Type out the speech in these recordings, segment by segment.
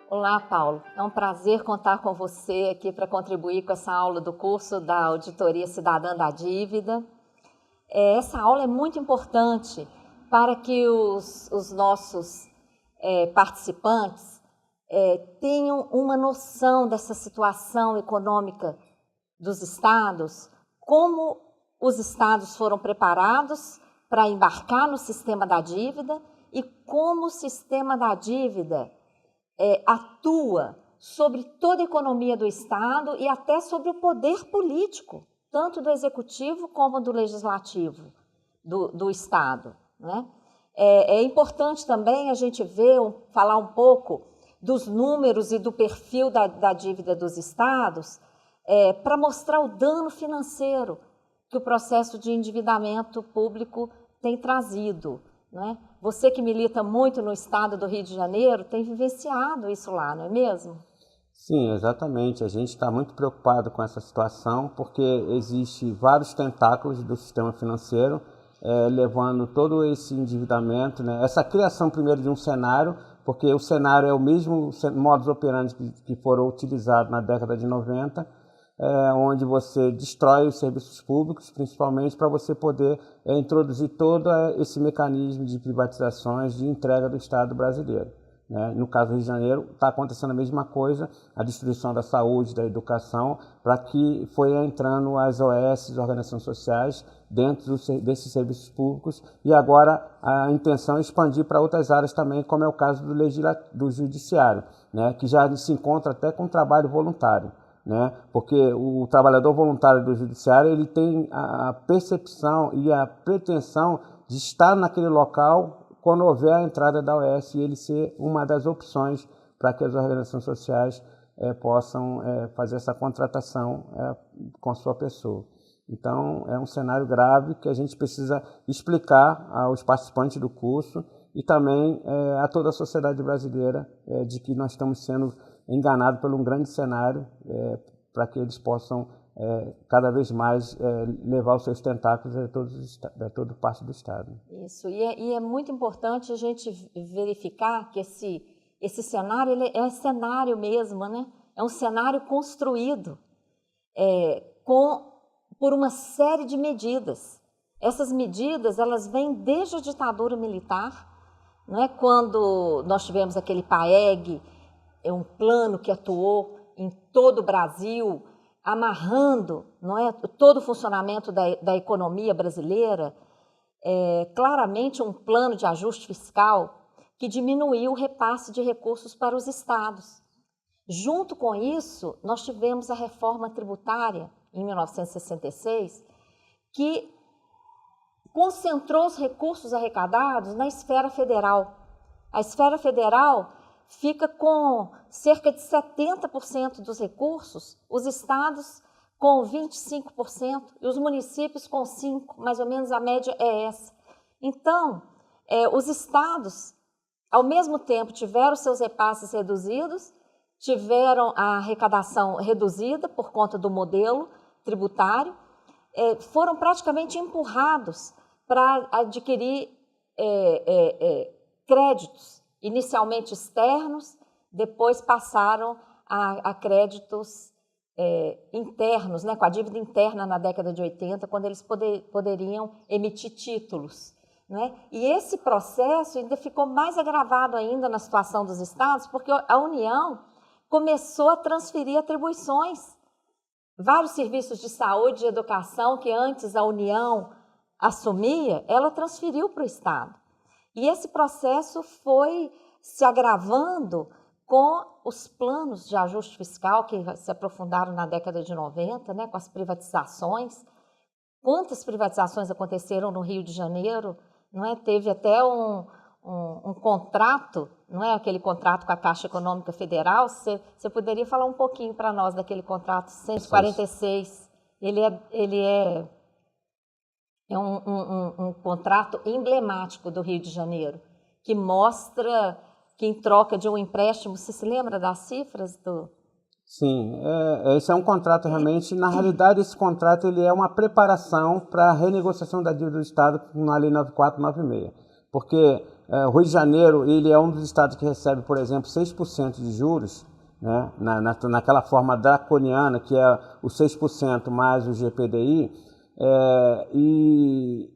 Olá, Paulo. É um prazer contar com você aqui para contribuir com essa aula do curso da Auditoria Cidadã da Dívida. Essa aula é muito importante para que os nossos participantes tenham uma noção dessa situação econômica dos estados, como os estados foram preparados para embarcar no sistema da dívida e como o sistema da dívida atua sobre toda a economia do Estado e até sobre o poder político, tanto do Executivo como do Legislativo do Estado, né? É importante também a gente falar um pouco dos números e do perfil da dívida dos Estados para mostrar o dano financeiro que o processo de endividamento público tem trazido, né? Você que milita muito no estado do Rio de Janeiro tem vivenciado isso lá, não é mesmo? Sim, exatamente. A gente está muito preocupado com essa situação porque existe vários tentáculos do sistema financeiro levando todo esse endividamento, né? Essa criação primeiro de um cenário, porque o cenário é o mesmo modus operandi que foram utilizados na década de 90, onde você destrói os serviços públicos, principalmente para você poder introduzir todo esse mecanismo de privatizações, de entrega do Estado brasileiro, né? No caso do Rio de Janeiro, está acontecendo a mesma coisa, a destruição da saúde, da educação, para que foi entrando as OS, organizações sociais, dentro desses serviços públicos, e agora a intenção é expandir para outras áreas também, como é o caso do judiciário, né? Que já se encontra até com trabalho voluntário, né? Porque o trabalhador voluntário do judiciário ele tem a percepção e a pretensão de estar naquele local quando houver a entrada da OS e ele ser uma das opções para que as organizações sociais possam fazer essa contratação com a sua pessoa. Então, é um cenário grave que a gente precisa explicar aos participantes do curso e também a toda a sociedade brasileira de que nós estamos sendo enganados por um grande cenário para que eles possam cada vez mais levar os seus tentáculos a toda parte do Estado. Isso, e é muito importante a gente verificar que esse cenário ele é cenário mesmo, né? É um cenário construído por uma série de medidas. Essas medidas elas vêm desde a ditadura militar, né? Quando nós tivemos aquele PAEG, um plano que atuou em todo o Brasil, amarrando, não é, todo o funcionamento da economia brasileira, claramente um plano de ajuste fiscal que diminuiu o repasse de recursos para os estados. Junto com isso, nós tivemos a reforma tributária, em 1966, que concentrou os recursos arrecadados na esfera federal. A esfera federal fica com cerca de 70% dos recursos, os estados com 25% e os municípios com 5%, mais ou menos a média é essa. Então, os estados, ao mesmo tempo, tiveram seus repasses reduzidos, tiveram a arrecadação reduzida por conta do modelo tributário, foram praticamente empurrados para adquirir créditos, inicialmente externos, depois passaram a créditos internos, né, com a dívida interna na década de 80, quando eles poderiam emitir títulos, né? E esse processo ainda ficou mais agravado ainda na situação dos estados, porque a União começou a transferir atribuições. Vários serviços de saúde e educação que antes a União assumia, ela transferiu para o Estado. E esse processo foi se agravando com os planos de ajuste fiscal que se aprofundaram na década de 90, né, com as privatizações. Quantas privatizações aconteceram no Rio de Janeiro? Não é? Teve até um contrato, não é, aquele contrato com a Caixa Econômica Federal. Você poderia falar um pouquinho para nós daquele contrato 146? Ele é um contrato emblemático do Rio de Janeiro, que mostra que em troca de um empréstimo, você se lembra das cifras do... Sim, esse é um contrato realmente, na realidade esse contrato ele é uma preparação para a renegociação da dívida do Estado na Lei 9496, porque o Rio de Janeiro ele é um dos estados que recebe, por exemplo, 6% de juros, né, naquela forma draconiana, que é o 6% mais o GPDI, e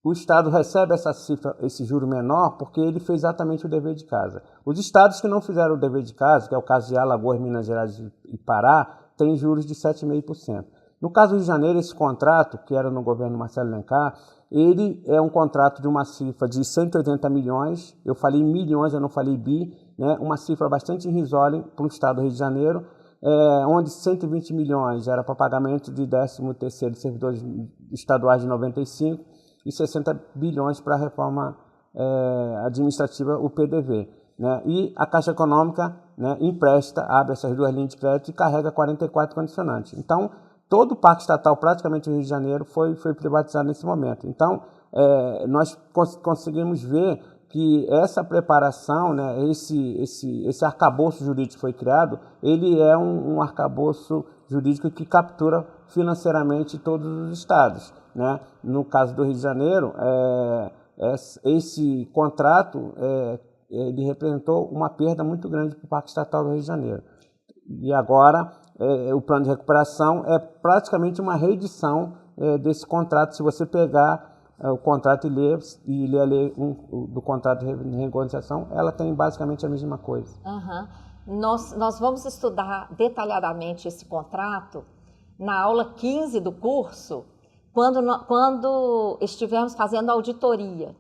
o Estado recebe essa cifra, esse juro menor, porque ele fez exatamente o dever de casa. Os estados que não fizeram o dever de casa, que é o caso de Alagoas, Minas Gerais e Pará, têm juros de 7,5%. No caso do Rio de Janeiro, esse contrato, que era no governo Marcelo Alencar, ele é um contrato de uma cifra de 180 milhões, eu falei milhões, eu não falei bi, né, uma cifra bastante irrisória para o estado do Rio de Janeiro, onde 120 milhões era para pagamento de 13º de servidores estaduais de 95 e 60 bilhões para a reforma administrativa, o PDV. Né? E a Caixa Econômica, né, empresta, abre essas duas linhas de crédito e carrega 44 condicionantes. Então, todo o parque estatal, praticamente do Rio de Janeiro, foi privatizado nesse momento. Então, nós conseguimos ver que essa preparação, né, esse arcabouço jurídico que foi criado, ele é um arcabouço jurídico que captura financeiramente todos os estados. Né? No caso do Rio de Janeiro, esse contrato ele representou uma perda muito grande para o Parque Estatal do Rio de Janeiro. E agora, o plano de recuperação é praticamente uma reedição desse contrato. Se você pegar o contrato e ler a lei do contrato de renegociação, ela tem basicamente a mesma coisa. Uhum. Nós vamos estudar detalhadamente esse contrato na aula 15 do curso, quando estivermos fazendo auditoria.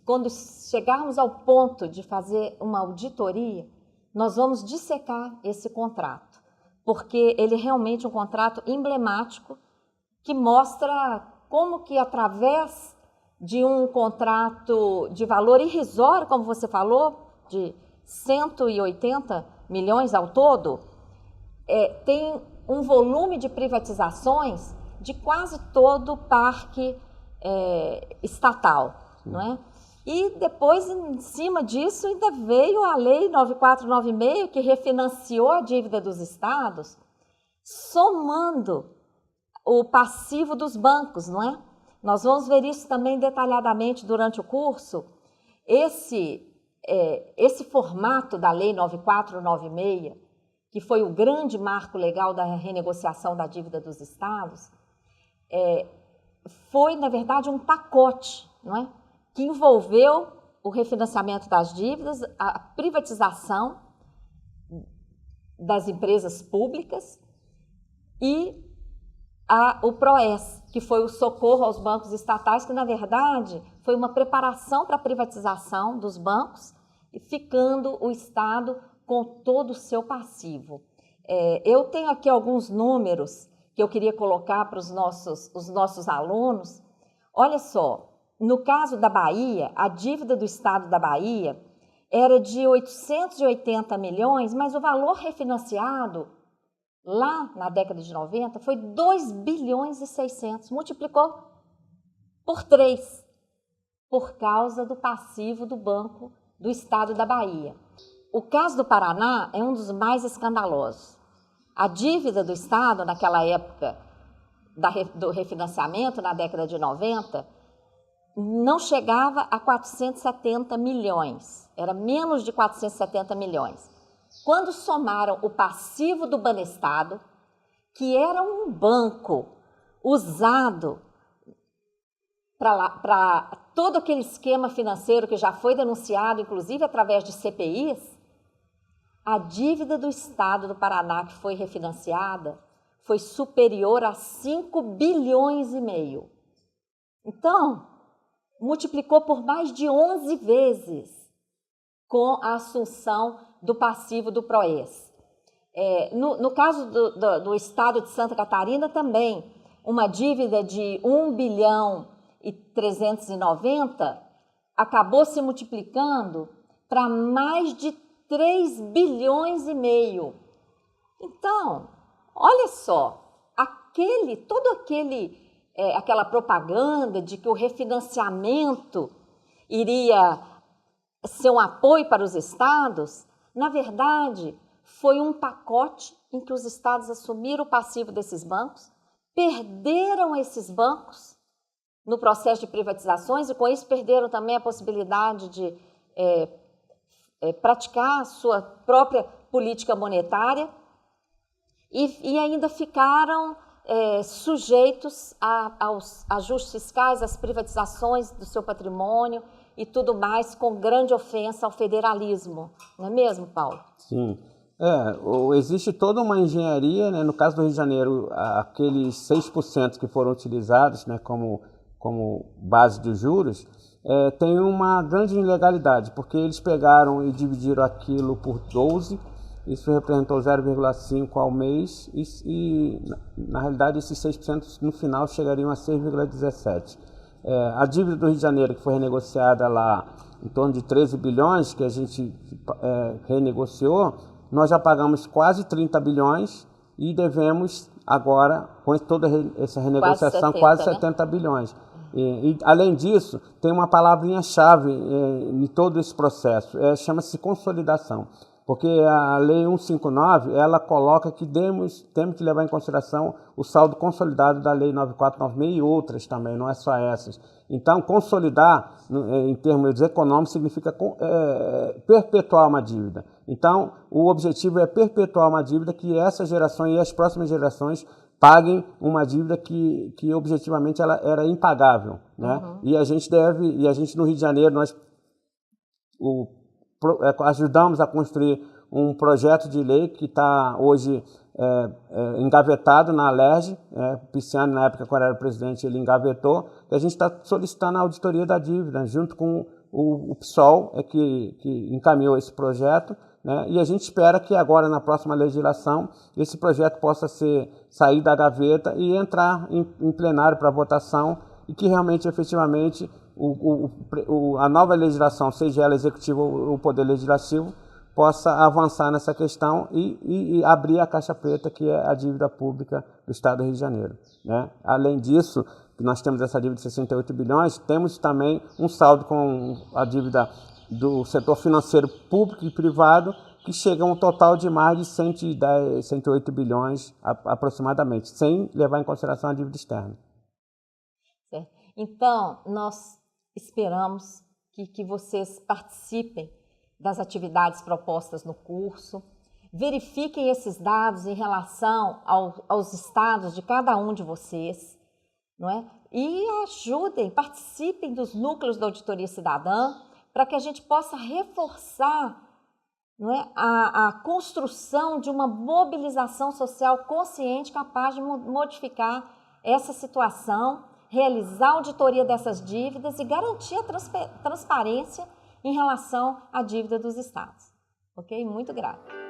Quando chegarmos ao ponto de fazer uma auditoria, nós vamos dissecar esse contrato, porque ele é realmente um contrato emblemático que mostra como que através de um contrato de valor irrisório, como você falou, de 180 milhões ao todo, tem um volume de privatizações de quase todo o parque estatal, não é? E depois, em cima disso, ainda veio a Lei 9496, que refinanciou a dívida dos estados, somando o passivo dos bancos, não é? Nós vamos ver isso também detalhadamente durante o curso. Esse formato da Lei 9496, que foi o grande marco legal da renegociação da dívida dos estados, foi, na verdade, um pacote, não é? Que envolveu o refinanciamento das dívidas, a privatização das empresas públicas e o PROES, que foi o socorro aos bancos estatais, que, na verdade, foi uma preparação para a privatização dos bancos, ficando o Estado com todo o seu passivo. Eu tenho aqui alguns números que eu queria colocar para os nossos alunos. Olha só, no caso da Bahia, a dívida do Estado da Bahia era de 880 milhões, mas o valor refinanciado lá na década de 90 foi 2 bilhões e 600, multiplicou por 3, por causa do passivo do Banco do Estado da Bahia. O caso do Paraná é um dos mais escandalosos. A dívida do Estado naquela época do refinanciamento, na década de 90, não chegava a 470 milhões, era menos de 470 milhões. Quando somaram o passivo do Banestado, que era um banco usado para todo aquele esquema financeiro que já foi denunciado, inclusive através de CPIs, a dívida do Estado do Paraná que foi refinanciada foi superior a 5 bilhões e meio. Então, multiplicou por mais de 11 vezes com a assunção do passivo do PROES. No caso do Estado de Santa Catarina também, uma dívida de 1 bilhão e 390 acabou se multiplicando para mais de 3 bilhões e meio. Então, olha só, aquela propaganda de que o refinanciamento iria ser um apoio para os estados, na verdade, foi um pacote em que os estados assumiram o passivo desses bancos, perderam esses bancos no processo de privatizações e com isso perderam também a possibilidade de praticar a sua própria política monetária e ainda ficaram sujeitos aos ajustes fiscais, às privatizações do seu patrimônio e tudo mais, com grande ofensa ao federalismo. Não é mesmo, Paulo? Sim. Existe toda uma engenharia, né? No caso do Rio de Janeiro, aqueles 6% que foram utilizados, né, como base de juros, tem uma grande ilegalidade, porque eles pegaram e dividiram aquilo por 12, isso representou 0,5 ao mês e na realidade, esses 6% no final chegariam a 6,17. A dívida do Rio de Janeiro, que foi renegociada lá em torno de 13 bilhões, que a gente renegociou, nós já pagamos quase 30 bilhões e devemos agora, com toda essa renegociação, quase 70 bilhões. E, além disso, tem uma palavrinha-chave em todo esse processo, chama-se consolidação. Porque a Lei 159, ela coloca que temos que levar em consideração o saldo consolidado da Lei 9496 e outras também, não é só essas. Então, consolidar, em termos econômicos, significa perpetuar uma dívida. Então, o objetivo é perpetuar uma dívida que essa geração e as próximas gerações paguem uma dívida que objetivamente ela era impagável, né? Uhum. E a gente no Rio de Janeiro, nós ajudamos a construir um projeto de lei que está hoje engavetado na Alerj. Pisciani, na época, quando era presidente, ele engavetou, e a gente está solicitando a auditoria da dívida, junto com o PSOL, que encaminhou esse projeto, né? E a gente espera que agora, na próxima legislação, esse projeto possa sair da gaveta e entrar em plenário para votação, e que realmente, efetivamente, a nova legislação, seja ela executiva ou o poder legislativo, possa avançar nessa questão e abrir a caixa preta, que é a dívida pública do Estado do Rio de Janeiro, né? Além disso, nós temos essa dívida de 68 bilhões, temos também um saldo com a dívida do setor financeiro público e privado, que chega a um total de mais de 110, 108 bilhões aproximadamente, sem levar em consideração a dívida externa. Então, nós esperamos que vocês participem das atividades propostas no curso, verifiquem esses dados em relação aos estados de cada um de vocês, não é? E ajudem, participem dos núcleos da Auditoria Cidadã, para que a gente possa reforçar, não é, a construção de uma mobilização social consciente capaz de modificar essa situação, realizar a auditoria dessas dívidas e garantir a transparência em relação à dívida dos estados. Ok? Muito grata.